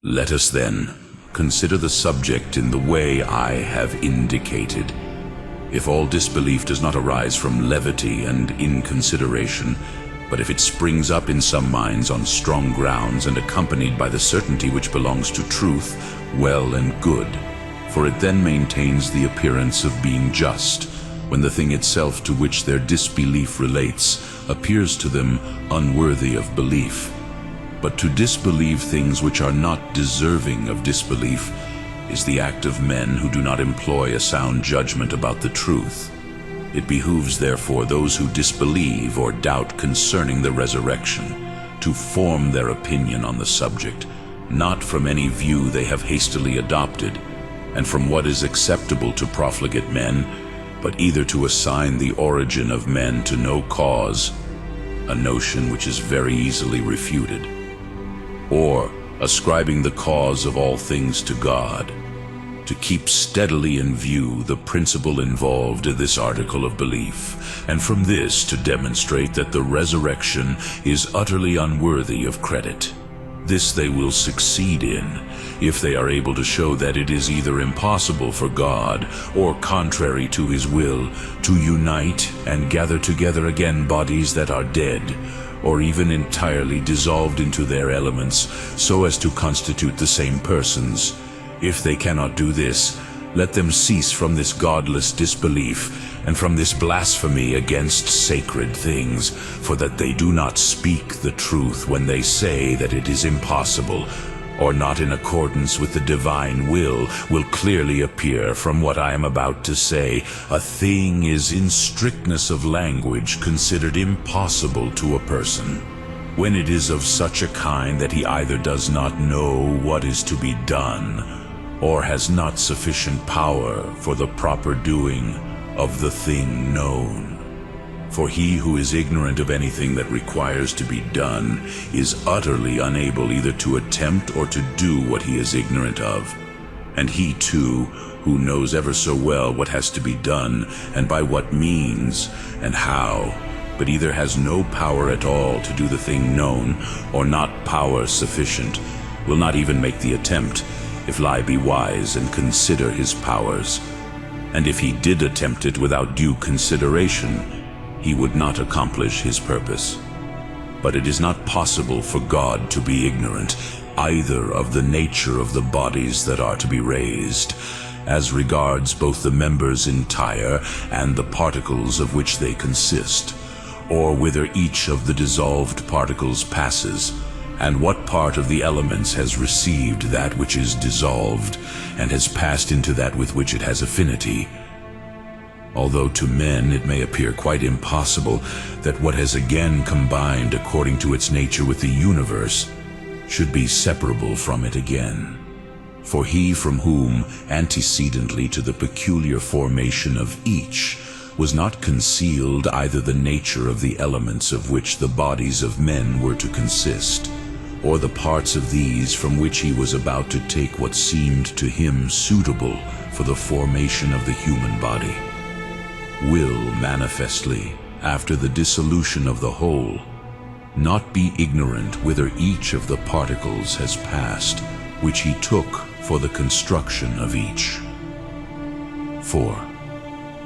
Let us then consider the subject in the way I have indicated. If all disbelief does not arise from levity and inconsideration, but if it springs up in some minds on strong grounds and accompanied by the certainty which belongs to truth, well and good, for it then maintains the appearance of being just, when the thing itself to which their disbelief relates appears to them unworthy of belief. But to disbelieve things which are not deserving of disbelief is the act of men who do not employ a sound judgment about the truth. It behooves therefore those who disbelieve or doubt concerning the resurrection to form their opinion on the subject, not from any view they have hastily adopted, and from what is acceptable to profligate men, but either to assign the origin of men to no cause, a notion which is very easily refuted, or ascribing the cause of all things to God, to keep steadily in view the principle involved in this article of belief, and from this to demonstrate that the resurrection is utterly unworthy of credit. This they will succeed in, if they are able to show that it is either impossible for God, or contrary to his will, to unite and gather together again bodies that are dead, or even entirely dissolved into their elements, so as to constitute the same persons. If they cannot do this, let them cease from this godless disbelief, and from this blasphemy against sacred things, for that they do not speak the truth when they say that it is impossible, or not in accordance with the divine will clearly appear from what I am about to say. A thing is in strictness of language considered impossible to a person, when it is of such a kind that he either does not know what is to be done, or has not sufficient power for the proper doing of the thing known. For he who is ignorant of anything that requires to be done is utterly unable either to attempt or to do what he is ignorant of. And he too, who knows ever so well what has to be done, and by what means, and how, but either has no power at all to do the thing known, or not power sufficient, will not even make the attempt, if lie be wise and consider his powers. And if he did attempt it without due consideration, he would not accomplish his purpose. But it is not possible for God to be ignorant either of the nature of the bodies that are to be raised, as regards both the members entire and the particles of which they consist, or whither each of the dissolved particles passes, and what part of the elements has received that which is dissolved, and has passed into that with which it has affinity. Although to men it may appear quite impossible that what has again combined according to its nature with the universe should be separable from it again. For he from whom, antecedently to the peculiar formation of each, was not concealed either the nature of the elements of which the bodies of men were to consist, or the parts of these from which he was about to take what seemed to him suitable for the formation of the human body, will manifestly, after the dissolution of the whole, not be ignorant whither each of the particles has passed, which he took for the construction of each. 4.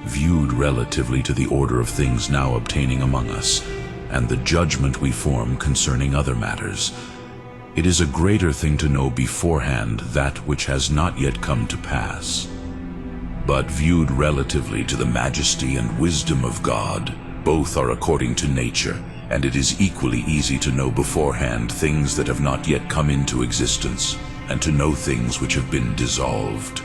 Viewed relatively to the order of things now obtaining among us, and the judgment we form concerning other matters, it is a greater thing to know beforehand that which has not yet come to pass. But viewed relatively to the majesty and wisdom of God, both are according to nature, and it is equally easy to know beforehand things that have not yet come into existence, and to know things which have been dissolved.